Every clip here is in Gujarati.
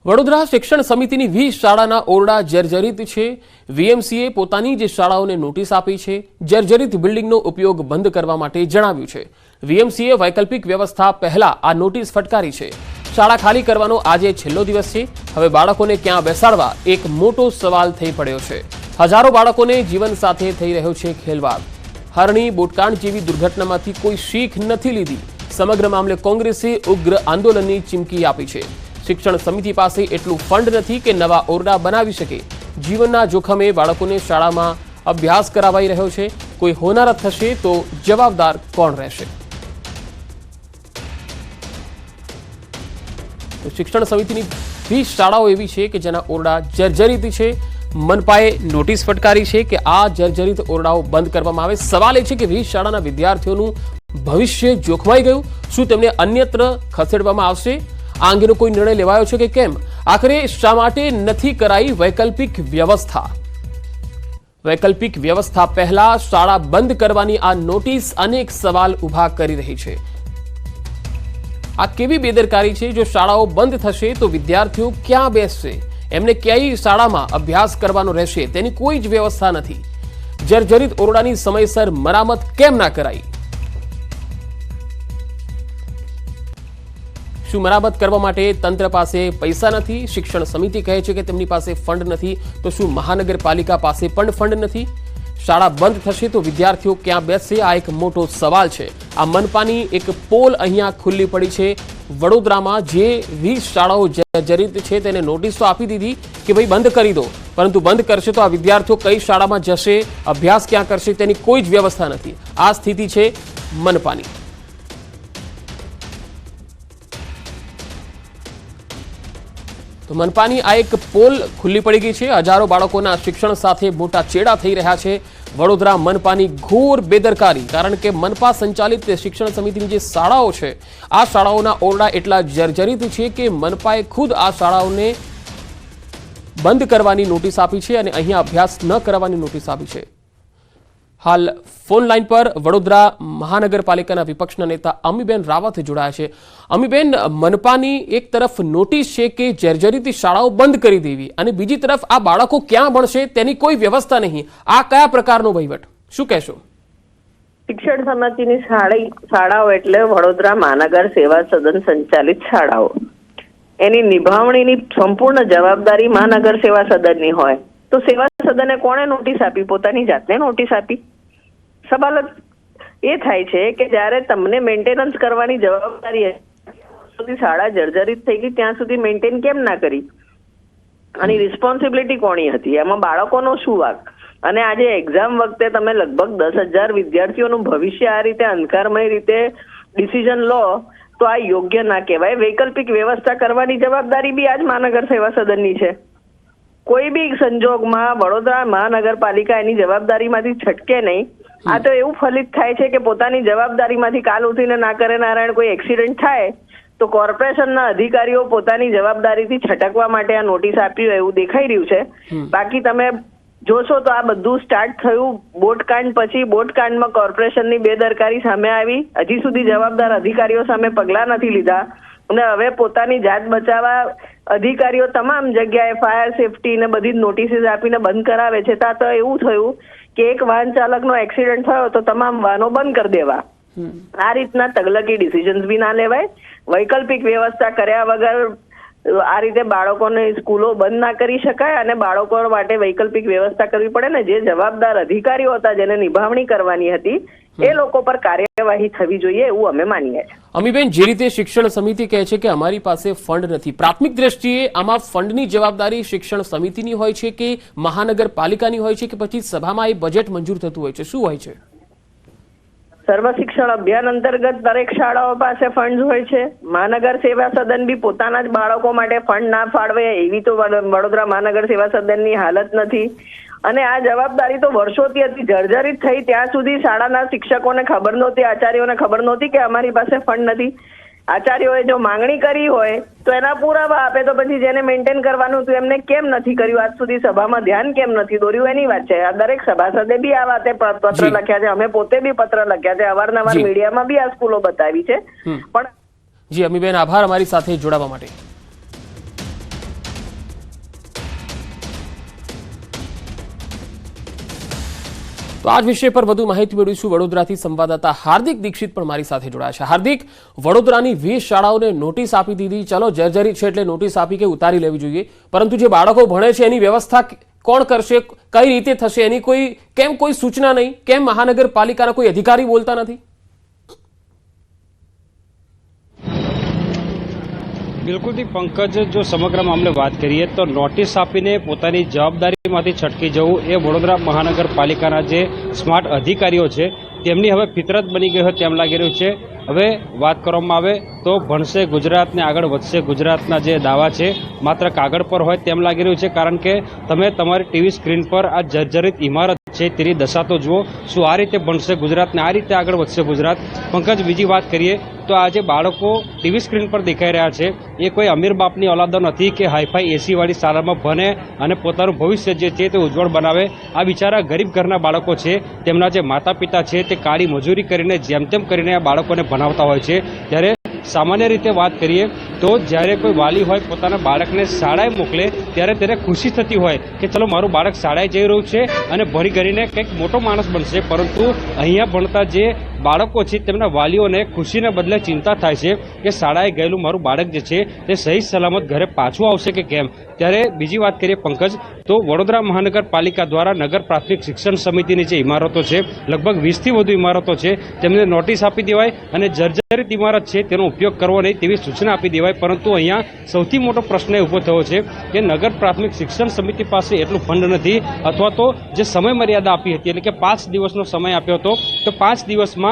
વડોદરા શિક્ષણ સમિતિની 20 શાળાના ઓરડા જર્જરિત છે। વીએમસીએ પોતાની જે શાળાઓને નોટિસ આપી છે, જર્જરિત બિલ્ડિંગનો ઉપયોગ બંધ કરવા માટે જણાવ્યું છે। વીએમસીએ વૈકલ્પિક વ્યવસ્થા પહેલા આ નોટિસ ફટકારી છે। શાળા ખાલી કરવાનો આજે છેલ્લો દિવસ છે। હવે બાળકોને ક્યાં બેસાડવા એક મોટો સવાલ થઈ પડ્યો છે। હજારો બાળકોને જીવન સાથે થઈ રહ્યો છે ખેલવાડ। હરણી બોટકાંડ જેવી દુર્ઘટનામાંથી કોઈ શીખ નથી લીધી। સમગ્ર મામલે કોંગ્રેસે ઉગ્ર આંદોલનની ચીમકી આપી છે। શિક્ષણ સમિતિ પાસે એટલું ફંડ નથી કે નવા ઓરડા બનાવી શકે। જીવનના જોખમે બાળકોને શાળામાં અભ્યાસ કરાવાઈ રહ્યો છે। કોઈ હોનારત થશે તો જવાબદાર કોણ રહેશે? તો શિક્ષણ સમિતિની 20 શાળાઓ એવી છે કે જેના ઓરડા જર્જરિત છે। મનપાએ નોટિસ ફટકારી છે કે આ જર્જરિત ઓરડાઓ બંધ કરવામાં આવે। સવાલ એ છે કે 20 શાળાના વિદ્યાર્થીઓનું ભવિષ્ય જોખમાઈ ગયું। શું તેમને અન્યત્ર ખસેડવામાં આવશે? આ અંગેનો કોઈ નિર્ણય લેવાયો છે કે કેમ? આખરે શા માટે નથી કરાઈ વૈકલ્પિક વ્યવસ્થા? વૈકલ્પિક વ્યવસ્થા પહેલા શાળા બંધ કરવાની આ નોટિસ અનેક સવાલ ઉભા કરી રહી છે। આ કેવી બેદરકારી છે? જો શાળાઓ બંધ થશે તો વિદ્યાર્થીઓ ક્યાં બેસશે? એમને ક્યાંય શાળામાં અભ્યાસ કરવાનો રહેશે તેની કોઈ જ વ્યવસ્થા નથી। જર્જરિત ઓરડાની સમયસર મરામત કેમ ના કરાઈ? શું મરામત કરવા માટે તંત્ર પાસે પૈસા નથી? શિક્ષણ સમિતિ કહે છે કે તેમની પાસે ફંડ નથી, તો શું મહાનગરપાલિકા પાસે પણ ફંડ નથી? શાળા બંધ થશે તો વિદ્યાર્થીઓ ક્યાં બેસશે? આ એક મોટો સવાલ છે। આ મનપાની એક પોલ અહીંયા ખુલ્લી પડી છે। વડોદરામાં જે 20 શાળાઓ જર્જરિત છે તેને નોટિસ તો આપી દીધી કે ભાઈ બંધ કરી દો, પરંતુ બંધ કરશે તો આ વિદ્યાર્થીઓ કઈ શાળામાં જશે, અભ્યાસ ક્યાં કરશે તેની કોઈ જ વ્યવસ્થા નથી। આ સ્થિતિ છે મનપાની। તો મનપાની આ એક પોલ ખુલ્લી પડી ગઈ છે। હજારો બાળકોના શિક્ષણ સાથે મોટા ચેડા થઈ રહ્યા છે। વડોદરા મનપાની ઘોર બેદરકારી, કારણ કે મનપા સંચાલિત શિક્ષણ સમિતિની જે શાળાઓ છે આ શાળાઓના ઓરડા એટલા જર્જરિત છે કે મનપાએ ખુદ આ શાળાઓને બંધ કરવાની નોટિસ આપી છે અને અહીંયા અભ્યાસ ન કરવાની નોટિસ આપી છે। હાલ ફોન લાઈન પર વડોદરા મહાનગરપાલિકાના વિપક્ષના નેતા અમીબેન રાવત જોડાયા છે। અમીબેન, મનપાની એક તરફ નોટિસ છે કે જર્જરિત શાળાઓ બંધ કરી દેવી અને બીજી તરફ આ બાળકો ક્યાં ભણશે તેની કોઈ વ્યવસ્થા નહીં। આ કયા પ્રકારનો વહીવટ? શું કહેશો? શિક્ષણ સમિતિની શાળાઓ એટલે વડોદરા મહાનગર સેવા સદન સંચાલિત શાળાઓ। એની નિભાવણીની સંપૂર્ણ જવાબદારી મહાનગર સેવા સદનની હોય તો સેવા સદને કોણે નોટિસ આપી? પોતાની જાતને નોટિસ આપી? સવાલ એ થાય છે કે જ્યારે તમને મેન્ટેનન્સ કરવાની જવાબદારી સુધી શાળા જર્જરિત થઈ ગઈ ત્યાં સુધી મેન્ટેન કેમ ના કરી? આની રિસ્પોન્સિબિલિટી કોની હતી? એમાં બાળકોનો શું વાંક? અને આજે એક્ઝામ વખતે તમે લગભગ 10,000 વિદ્યાર્થીઓનું ભવિષ્ય આ રીતે અંધકારમય રીતે ડિસિઝન લો તો આ યોગ્ય ના કહેવાય। વૈકલ્પિક વ્યવસ્થા કરવાની જવાબદારી બી આજ મહાનગર સેવા સદનની છે। કોઈ બી સંજોગમાં વડોદરા મહાનગરપાલિકા એની જવાબદારીમાંથી છટકે નહીં। આ તો એવું ફલિત થાય છે કે પોતાની જવાબદારીમાંથી કાલ ઉઠીને ના કરે નારાયણ કોઈ એક્સિડન્ટ થાય તો કોર્પોરેશનના અધિકારીઓ પોતાની જવાબદારીથી છટકવા માટે આ નોટિસ આપી એવું દેખાઈ રહ્યું છે। બાકી તમે જોશો તો આ બધું સ્ટાર્ટ થયું બોટકાંડ પછી। બોટકાંડમાં કોર્પોરેશનની બેદરકારી સામે આવી, હજી સુધી જવાબદાર અધિકારીઓ સામે પગલાં નથી લીધા અને હવે પોતાની જાત બચાવવા અધિકારીઓ તમામ જગ્યાએ ફાયર સેફટી ને બધી નોટિસીસ આપીને બંધ કરાવે છે। ત્યાં તો એવું થયું કે એક વાહન ચાલકનો એક્સિડન્ટ થયો તો તમામ વાહનો બંધ કરી દેવા। આ રીતના તગલકી ડિસિઝન્સ બી ના લેવાય। વૈકલ્પિક વ્યવસ્થા કર્યા વગર આ રીતે બાળકોને સ્કૂલો બંધ ના કરી શકાય અને બાળકો માટે વૈકલ્પિક વ્યવસ્થા કરવી પડે ને જે જવાબદાર અધિકારીઓ હતા જેને નિભાવણી કરવાની હતી એ લોકો પર કાર્યવાહી થવી જોઈએ એવું અમે માનીએ છીએ। અમીબેન, જે રીતે શિક્ષણ સમિતિ કહે છે કે અમારી પાસે ફંડ નથી, પ્રાથમિક દ્રષ્ટિએ આમાં ફંડની જવાબદારી શિક્ષણ સમિતિની હોય છે કે મહાનગરપાલિકાની હોય છે કે પછી સભામાં એ બજેટ મંજૂર થતું હોય છે? શું હોય છે? સર્વ શિક્ષણ અભિયાન અંતર્ગત દરેક શાળાઓ પાસે ફંડ હોય છે। મહાનગર સેવા સદન બી પોતાના જ બાળકો માટે ફંડ ના ફાળવે એવી તો વડોદરા મહાનગર સેવા સદનની હાલત નથી અને આ જવાબદારી તો વર્ષોથી હતી। જર્જરિત થઈ ત્યાં સુધી શાળાના શિક્ષકોને ખબર નહોતી, આચાર્યોને ખબર નહોતી કે અમારી પાસે ફંડ નથી। આચાર્યોએ જો માંગણી કરી હોય તો એના પુરાવા આપે તો પછી જેને મેન્ટેન કરવાનું હતું એમને કેમ નથી કર્યું? આજ સુધી સભામાં ધ્યાન કેમ નથી દોર્યું એની વાત છે। દરેક સભાસદે બી આ વાતે પત્ર લખ્યા છે, અમે પોતે બી પત્ર લખ્યા છે, અવારનવાર મીડિયામાં બી આ સ્કૂલો બતાવી છે। પણ જી અમીબેન, આભાર અમારી સાથે જોડાવા માટે। તો આ જ વિષય પર વધુ માહિતી મેળવીશું વડોદરાથી સંવાદદાતા હાર્દિક દીક્ષિત પણ મારી સાથે જોડાયા છે। હાર્દિક, વડોદરાની 20 શાળાઓને નોટિસ આપી દીધી, ચલો જર્જરિત છે એટલે નોટિસ આપી કે ઉતારી લેવી જોઈએ, પરંતુ જે બાળકો ભણે છે એની વ્યવસ્થા કોણ કરશે, કઈ રીતે થશે, એની કોઈ સૂચના નહીં? કેમ મહાનગરપાલિકાના કોઈ અધિકારી બોલતા નથી? બિલકુલથી પંકજ, જો સમગ્ર મામલે વાત કરીએ તો નોટિસ આપીને પોતાની જવાબદારીમાંથી છટકી જવું એ વડોદરા મહાનગરપાલિકાના જે સ્માર્ટ અધિકારીઓ છે તેમની હવે ફિતરત બની ગઈ હોય તેમ લાગી રહ્યું છે। હવે વાત કરવામાં આવે તો ભણશે ગુજરાતને આગળ વધશે ગુજરાતના જે દાવા છે માત્ર કાગળ પર હોય તેમ લાગી રહ્યું છે, કારણ કે તમે તમારી ટીવી સ્ક્રીન પર આ જર્જરિત ઇમારત છે તેની દશા તો જુઓ। શું આ રીતે ભણશે ગુજરાતને, આ રીતે આગળ વધશે ગુજરાત? પંકજ, બીજી વાત કરીએ તો આ જે બાળકો ટીવી સ્ક્રીન પર દેખાઈ રહ્યા છે એ કોઈ અમીર બાપની ઓલાદો નથી કે હાઈફાઈ એસીવાળી શાળામાં ભણે અને પોતાનું ભવિષ્ય જે છે તે ઉજ્જવળ બનાવે। આ બિચારા ગરીબ ઘરના બાળકો છે, તેમના જે માતા પિતા છે તે કાળી મજૂરી કરીને જેમ તેમ કરીને આ બાળકોને ભણાવતા હોય છે। ત્યારે સામાન્ય રીતે વાત કરીએ તો જ્યારે કોઈ વાલી હોય પોતાના બાળકને શાળાએ મોકલે ત્યારે તેને ખુશી થતી હોય કે ચલો મારું બાળક શાળાએ જઈ રહ્યું છે અને ભણી ગણીને કંઈક મોટો માણસ બનશે, પરંતુ અહીંયા ભણતા જે બાળકો છે તેમના વાલીઓને ખુશીને બદલે ચિંતા થાય છે કે શાળાએ ગયેલું મારું બાળક જે છે તે સહી સલામત ઘરે પાછું આવશે કે કેમ। ત્યારે બીજી વાત કરીએ પંકજ, તો વડોદરા મહાનગરપાલિકા દ્વારા નગર પ્રાથમિક શિક્ષણ સમિતિની જે ઇમારતો છે, લગભગ 20થી વધુ ઇમારતો છે, તેમને નોટિસ આપી દેવાય અને જર્જરિત ઇમારત છે તેનો ઉપયોગ કરવો નહીં તેવી સૂચના આપી દેવાય। પરંતુ અહીંયા સૌથી મોટો પ્રશ્ન ઊભો થયો છે કે નગર પ્રાથમિક શિક્ષણ સમિતિ પાસે એટલું ફંડ નથી, અથવા તો જે સમય મર્યાદા આપી હતી એટલે કે 5 દિવસનો સમય આપ્યો હતો, તો 5 દિવસમાં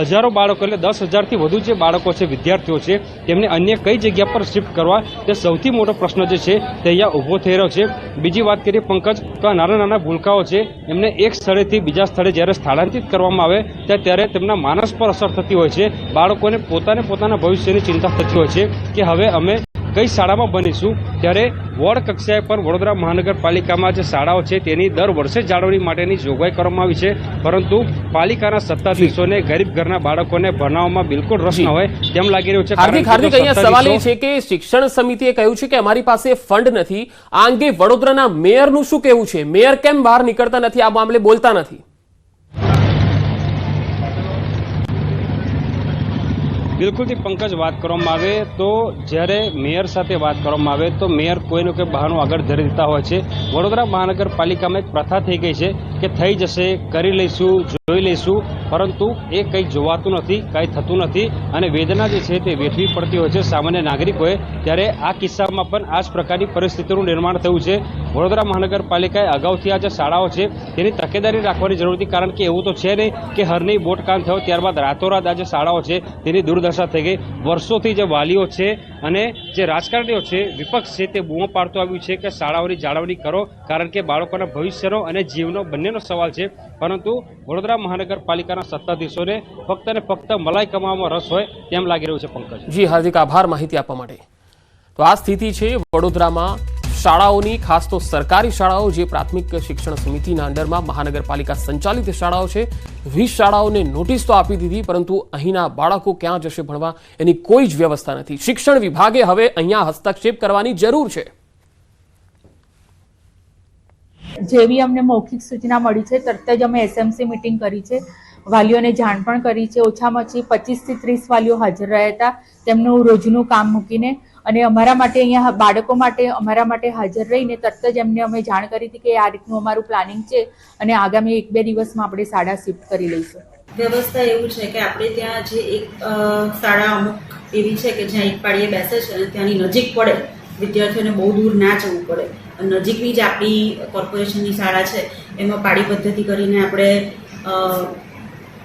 હજારો બાળકો એટલે 10,000થી વધુ જે બાળકો છે, વિદ્યાર્થીઓ છે, તેમને અન્ય કઈ જગ્યા પર શિફ્ટ કરવા, તે સૌથી મોટો પ્રશ્ન જે છે તે અહીંયા ઊભો થઈ રહ્યો છે। બીજી વાત કરીએ પંકજ, તો આ નાના નાના ભૂલકાઓ છે એમને એક સ્થળેથી બીજા સ્થળે જ્યારે સ્થળાંતરિત કરવામાં આવે ત્યારે તેમના માનસ પર અસર થતી હોય છે। બાળકોને પોતાના ભવિષ્યની ચિંતા થતી હોય છે કે હવે અમે કઈ શાળામાં ભણીશું। ત્યારે વોર્ડ કક્ષાએ પણ વડોદરા મહાનગરપાલિકામાં જે શાળાઓ છે તેની દર વર્ષે જાળવણી માટેની જોગવાઈ કરવામાં આવી છે, પરંતુ પાલિકાના સત્તાધીશોને ગરીબ ઘરના બાળકોને ભણાવવામાં બિલકુલ રસ ન હોય તેમ લાગી રહ્યું છે। હાર્દિક, અહીંયા સવાલ એ છે કે શિક્ષણ સમિતિએ કહ્યું છે કે અમારી પાસે ફંડ નથી। આ અંગે વડોદરાના મેયરનું શું કહેવું છે? મેયર કેમ બહાર નીકળતા નથી, આ મામલે બોલતા નથી? બિલકુલથી પંકજ, વાત કરવામાં આવે તો જ્યારે મેયર સાથે વાત કરવામાં આવે તો મેયર કોઈનું કોઈ બહાનું આગળ ધરી દેતા હોય છે। વડોદરા મહાનગરપાલિકામાં એક પ્રથા થઈ ગઈ છે કે થઈ જશે, કરી લઈશું, જોઈ લઈશું, પરંતુ એ કંઈ જોવાતું નથી, કંઈ થતું નથી અને વેદના જે છે તે વેઠવી પડતી હોય છે સામાન્ય નાગરિકોએ। ત્યારે આ કિસ્સામાં પણ આ જ પ્રકારની પરિસ્થિતિનું નિર્માણ થયું છે। વડોદરા મહાનગરપાલિકાએ અગાઉથી આ જે શાળાઓ છે તેની તકેદારી રાખવાની જરૂર હતી, કારણ કે એવું તો છે નહીં કે હરની બોટકાંડ થયો ત્યારબાદ રાતોરાત આ જે શાળાઓ છે તેની દુર્દશા થઈ ગઈ। વર્ષોથી જે વાલીઓ છે અને જે રાજકારણીઓ છે, વિપક્ષ છે, તે બૂમો પાડતો આવ્યું છે કે શાળાઓની જાળવણી કરો, કારણ કે બાળકોના ભવિષ્યનો અને જીવનો બંનેનો સવાલ છે, પરંતુ વડોદરા મહાનગરપાલિકાના સત્તાધીશોને ફક્ત ને ફક્ત મલાઈ કમાવામાં રસ હોય તેમ લાગી રહ્યું છે। પંકજ જી હાર્દિક, આભાર માહિતી આપવા માટે। તો આ સ્થિતિ છે વડોદરામાં શાળાઓની, ખાસ તો સરકારી શાળાઓ જે પ્રાથમિક શિક્ષણ સમિતિના અંડરમાં મહાનગરપાલિકા સંચાલિત શાળાઓ છે, 20 શાળાઓને નોટિસ તો આપી દીધી, પરંતુ અહીંના બાળકો ક્યાં જશે ભણવા એની કોઈ જ વ્યવસ્થા નથી। શિક્ષણ વિભાગે હવે અહીંયા હસ્તક્ષેપ કરવાની જરૂર છે। જેવી અમને મૌખિક સૂચના મળી છે તરત જ અમે એસએમસી મીટિંગ કરી છે, વાલીઓને જાણ પણ કરી છે। ઓછામાં ઓછી 25 થી 30 વાલીઓ હાજર રહ્યા હતા તેમનું રોજનું કામ મૂકીને, અને અમારા માટે અહીંયા બાળકો માટે અમારા માટે હાજર રહીને તરત જ એમને અમે જાણ કરી હતી કે આ રીતનું અમારું પ્લાનિંગ છે અને આગામી 1-2 દિવસમાં આપણે શાળા શિફ્ટ કરી લઈશું। વ્યવસ્થા એવું છે કે આપણે ત્યાં જે એક શાળા અમુક એવી છે કે જ્યાં એક પાડીએ બેસે છે અને ત્યાંની નજીક પડે, વિદ્યાર્થીઓને બહુ દૂર ના જવું પડે, નજીકની જ આપણી કોર્પોરેશનની શાળા છે એમાં પાડી પદ્ધતિ કરીને આપણે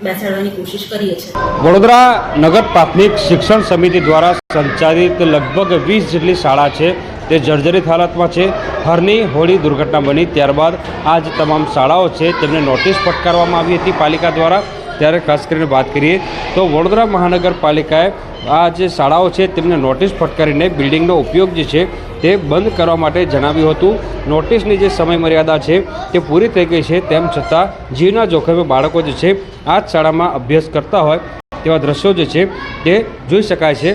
બેસાડવાની કોશિશ કરીએ છીએ। વડોદરા નગર પ્રાથમિક શિક્ષણ સમિતિ દ્વારા સંચાલિત લગભગ 20 જેટલી શાળા છે તે જર્જરિત હાલતમાં છે। હરની હોળી દુર્ઘટના બની ત્યારબાદ આ જ તમામ શાળાઓ છે તેમને નોટિસ ફટકારવામાં આવી હતી પાલિકા દ્વારા। ત્યારે ખાસ કરીને વાત કરીએ તો વડોદરા મહાનગરપાલિકાએ આ જે શાળાઓ છે તેમને નોટિસ ફટકારીને બિલ્ડિંગનો ઉપયોગ જે છે તે બંધ કરવા માટે જણાવ્યું હતું। નોટિસની જે સમય મર્યાદા છે તે પૂરી થઈ ગઈ છે, તેમ છતાં જીવના જોખમે બાળકો જે છે આ જ શાળામાં અભ્યાસ કરતા હોય તેવા દ્રશ્યો જે છે તે જોઈ શકાય છે।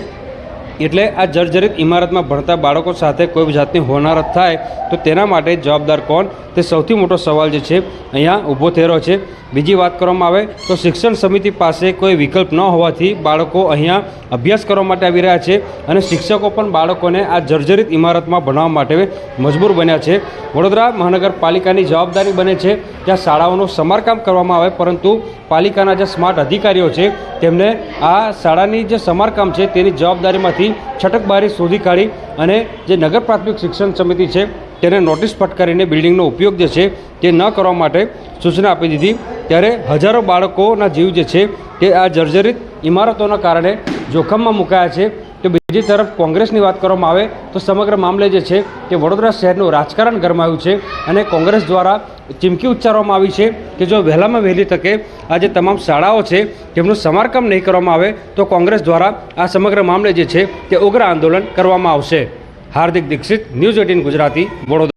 એટલે આ જર્જરિત ઇમારતમાં ભણતા બાળકો સાથે કોઈ જાતની હોનારત થાય તો તેના માટે જવાબદાર કોણ, તે સૌથી મોટો સવાલ જે છે અહીંયા ઊભો થઈ રહ્યો છે. બીજી વાત કરવામાં આવે તો શિક્ષણ સમિતિ પાસે કોઈ વિકલ્પ ન હોવાથી બાળકો અહીંયા અભ્યાસ કરવા માટે આવી રહ્યા છે અને શિક્ષકો પણ બાળકોને આ જર્જરિત ઇમારતમાં ભણાવવા માટે મજબૂર બન્યા છે. વડોદરા મહાનગરપાલિકાની જવાબદારી બને છે ત્યાં શાળાઓનું સમારકામ કરવામાં આવે, પરંતુ પાલિકાના જે સ્માર્ટ અધિકારીઓ છે તેમને આ શાળાની જે સમારકામ છે તેની જવાબદારીમાંથી છટકબારી શોધી કાઢી અને જે નગર પ્રાથમિક શિક્ષણ સમિતિ છે તેને નોટિસ ફટકારીને બિલ્ડિંગનો ઉપયોગ જે છે તે ન કરવા માટે સૂચના આપી દીધી. ત્યારે હજારો બાળકોના જીવ જે છે તે આ જર્જરિત ઇમારતોના કારણે જોખમમાં મુકાયા છે. તો બીજી તરફ કોંગ્રેસની વાત કરવામાં આવે તો સમગ્ર મામલે જે છે તે વડોદરા શહેરનું રાજકારણ ગરમાયું છે અને કોંગ્રેસ દ્વારા ચીમકી ઉચ્ચારવામાં આવી છે કે જો વહેલામાં વહેલી તકે આ જે તમામ શાળાઓ છે તેમનું સમારકામ નહીં કરવામાં આવે તો કોંગ્રેસ દ્વારા આ સમગ્ર મામલે જે છે તે ઉગ્ર આંદોલન કરવામાં આવશે. હાર્દિક દીક્ષિત, ન્યૂઝ 18 ગુજરાતી, વડોદરા.